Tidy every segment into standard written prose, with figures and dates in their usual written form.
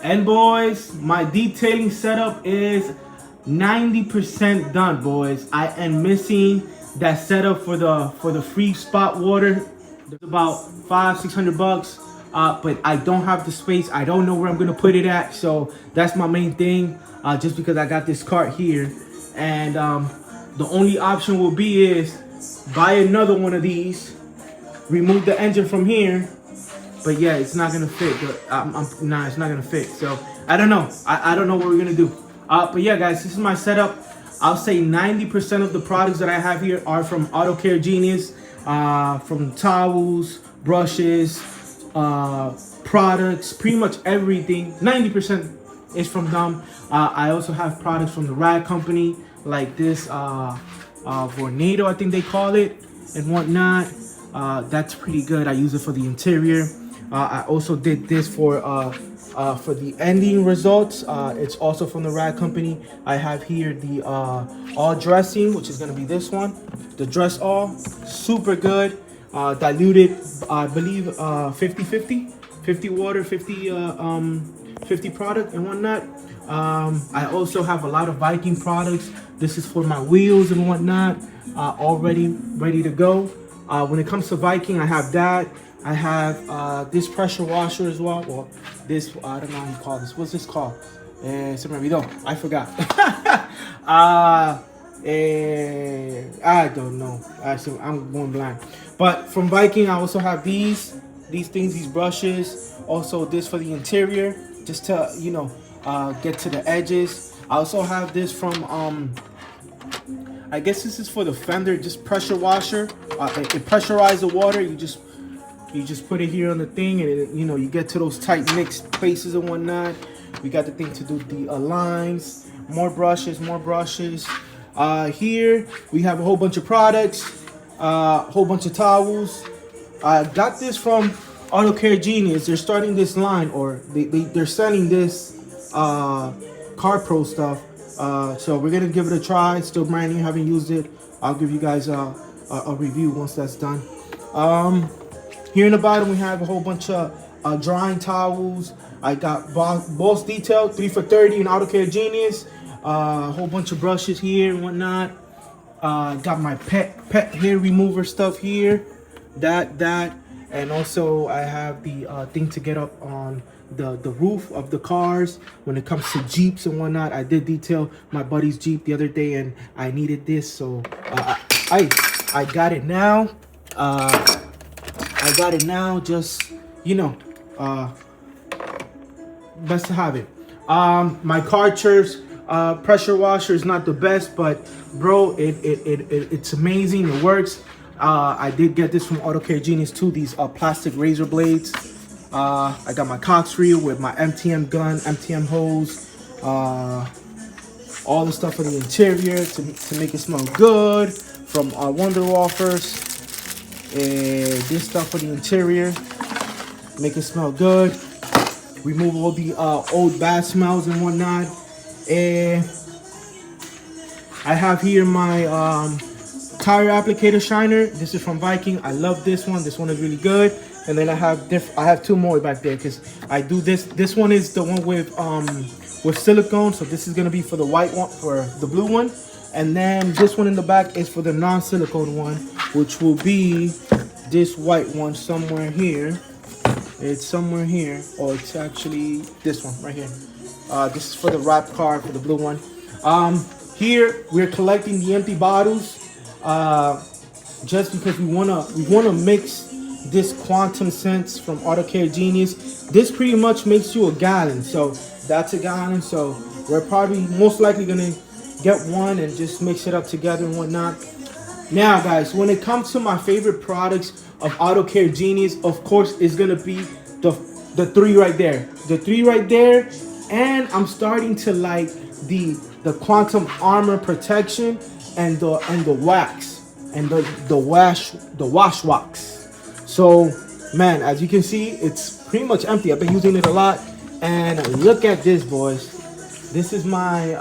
And boys, my detailing setup is 90% done, boys. I am missing that setup for the free spot water. It's about 500-600 bucks. But I don't have the space. I don't know where I'm gonna put it at. So that's my main thing. Just because I got this cart here, and the only option will be is buy another one of these, remove the engine from here. But yeah, it's not gonna fit. Nah, it's not gonna fit. So I don't know. I don't know what we're gonna do. But yeah, guys, this is my setup. I'll say 90% of the products that I have here are from Auto Care Genius. From towels, brushes, products, pretty much everything. 90% is from them. I also have products from the Rag Company, like this Vornado, I think they call it, and whatnot. That's pretty good. I use it for the interior. I also did this for the ending results. It's also from the Rag Company. I have here the all dressing, which is gonna be this one, the dress all, super good. Diluted, I believe 50-50, 50 water, 50 product and whatnot. I also have a lot of Viking products. This is for my wheels and whatnot, already ready to go. When it comes to Viking, I have that. I have this pressure washer as well. Well, this, I don't know how you call this. What's this called? Se me olvidó. I forgot. I don't know. I'm going blind. But from Viking, I also have these things, these brushes. Also this for the interior, just to, you know, get to the edges. I also have this from I guess this is for the fender, just pressure washer. It pressurizes the water. You just put it here on the thing, and it, you know, you get to those tight mixed spaces and whatnot. We got the thing to do the lines. More brushes. Here we have a whole bunch of products, whole bunch of towels. I got this from Auto Care Genius. They're starting this line, or they're selling this Car Pro stuff. So we're gonna give it a try. It's still brand new, haven't used it. I'll give you guys a review once that's done. Here in the bottom we have a whole bunch of drying towels. I got Boss Detail 3 for $30 in Auto Care Genius. A whole bunch of brushes here and whatnot. Got my pet hair remover stuff here. That, and also I have the thing to get up on the roof of the cars when it comes to Jeeps and whatnot. I did detail my buddy's Jeep the other day, and I needed this, so I got it now. I got it now, just, you know, best to have it. My Karcher's pressure washer is not the best, but bro, it's amazing. It works. I did get this from Auto Care Genius too, these plastic razor blades. I got my Cox reel with my MTM gun, MTM hose, all the stuff for the interior to make it smell good from Wonder Waffers. This stuff for the interior, make it smell good. Remove all the old bad smells and whatnot. I have here my tire applicator shiner. This is from Viking. I love this one. This one is really good. And then I have two more back there, because I do this. This one is the one with silicone. So this is gonna be for the white one, for the blue one. And then this one in the back is for the non-silicone one, which will be this white one somewhere here. It's somewhere here, or it's actually this one right here. This is for the wrap card for the blue one. Here we're collecting the empty bottles, just because we wanna mix this Quantum Sense from Auto Care Genius. This pretty much makes you a gallon, so that's a gallon. So we're probably most likely gonna get one and just mix it up together and whatnot. Now guys, when it comes to my favorite products of Auto Care Genius, of course it's gonna be the three right there. The three right there. And I'm starting to like the Quantum Armor Protection and the wax and the wash wax. So man, as you can see, it's pretty much empty. I've been using it a lot, and look at this, boys. This is my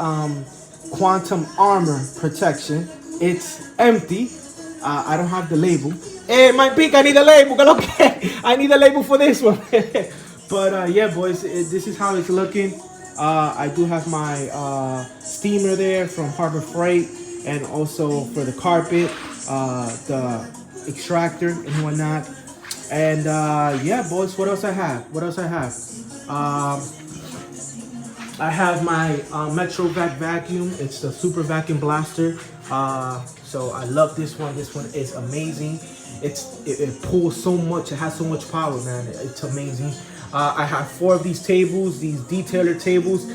Quantum Armor Protection. It's empty. I don't have the label. Hey, my pink, I need a label. Okay, I need a label for this one. But yeah, boys, this is how it's looking. I do have my steamer there from Harbor Freight, and also for the carpet, the extractor and whatnot. And yeah, boys, what else I have? What else I have? I have my Metrovac vacuum. It's the Super Vacuum Blaster. So I love this one. This one is amazing. It pulls so much. It has so much power, man. It's amazing. I have 4 of these tables, these detailer tables.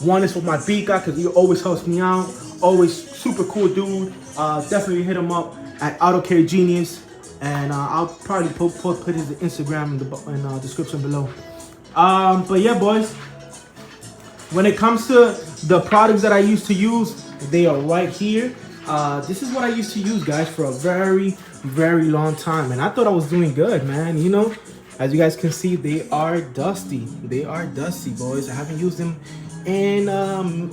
One is for my beat guy because he always helps me out. Always super cool dude. Definitely hit him up at Auto Care Genius, and I'll probably put his Instagram in the description below. But yeah, boys. When it comes to the products that I used to use, they are right here. This is what I used to use, guys, for a very, very long time. And I thought I was doing good, man. You know, as you guys can see, they are dusty. They are dusty, boys. I haven't used them in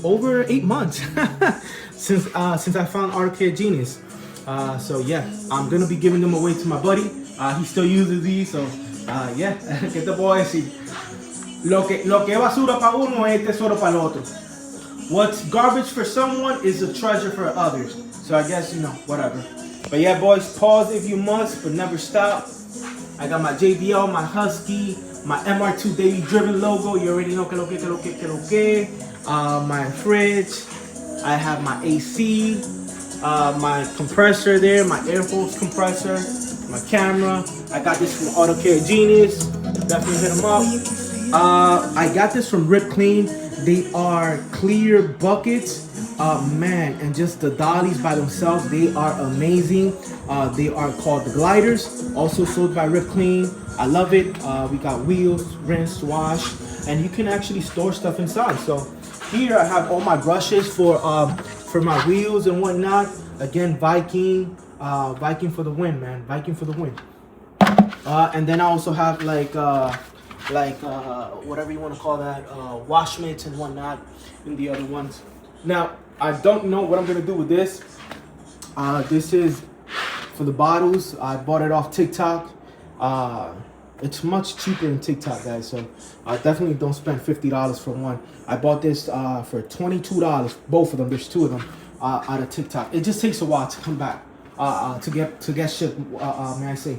over 8 months since I found Auto Care Genius. So yeah, I'm gonna be giving them away to my buddy. He still uses these, so yeah. ¿Qué te puedo decir? Lo que es basura para uno es tesoro para el otro. What's garbage for someone is a treasure for others. So I guess, you know, whatever. But yeah, boys, pause if you must, but never stop. I got my JBL, my Husky, my MR2 Daily Driven logo. You already know que lo que. My fridge. I have my AC, my compressor there, my air hose compressor, my camera. I got this from Auto Care Genius. Definitely hit them up. I got this from Rip Clean. They are clear buckets. Man, and just the dollies by themselves, they are amazing. They are called the gliders, also sold by Rip Clean. I love it. We got wheels, rinse, wash, and you can actually store stuff inside. So here I have all my brushes for my wheels and whatnot. Again, Viking for the win, man. Viking for the win. And then I also have like whatever you want to call that, wash mitts and whatnot in the other ones. Now, I don't know what I'm going to do with this. This is for the bottles. I bought it off TikTok. It's much cheaper than TikTok, guys. So definitely don't spend $50 for one. I bought this for $22, both of them. There's 2 of them out of TikTok. It just takes a while to come back to get shipped, may I say.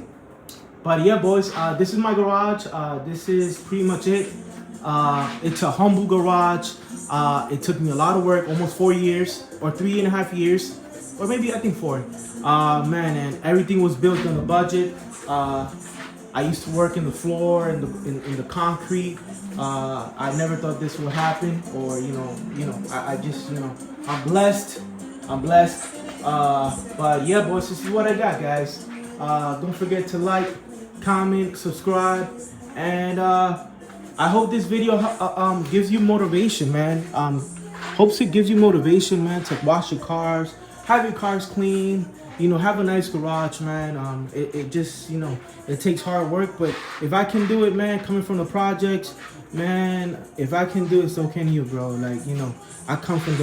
But yeah, boys, this is my garage. This is pretty much it. It's a humble garage. It took me a lot of work, almost 4 years or 3.5 years, or maybe I think 4. Man, and everything was built on a budget. I used to work in the floor and in the concrete. I never thought this would happen, or I just I'm blessed. But yeah, boys, this is what I got, guys. Don't forget to like, comment, subscribe, and I hope this video gives you motivation, man. Hopes it gives you motivation, man, to wash your cars, have your cars clean, have a nice garage, man. It just, it takes hard work, but if I can do it, man, coming from the projects, man, if I can do it, so can you, bro. Like, I come from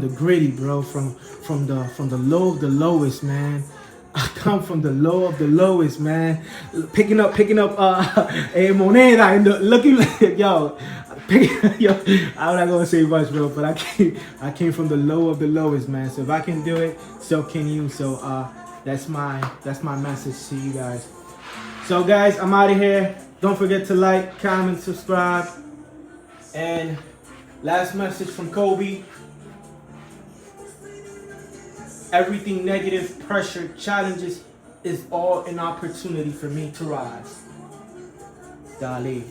the gritty, bro, from the low of the lowest, man. I come from the low of the lowest, man. Picking up a moneda and looking like, yo, I'm not gonna say much, bro, but I came from the low of the lowest, man. So if I can do it, so can you. So that's my message to you guys. So guys, I'm out of here. Don't forget to like, comment, subscribe, and last message from Kobe. Everything negative, pressure, challenges is all an opportunity for me to rise. Dale.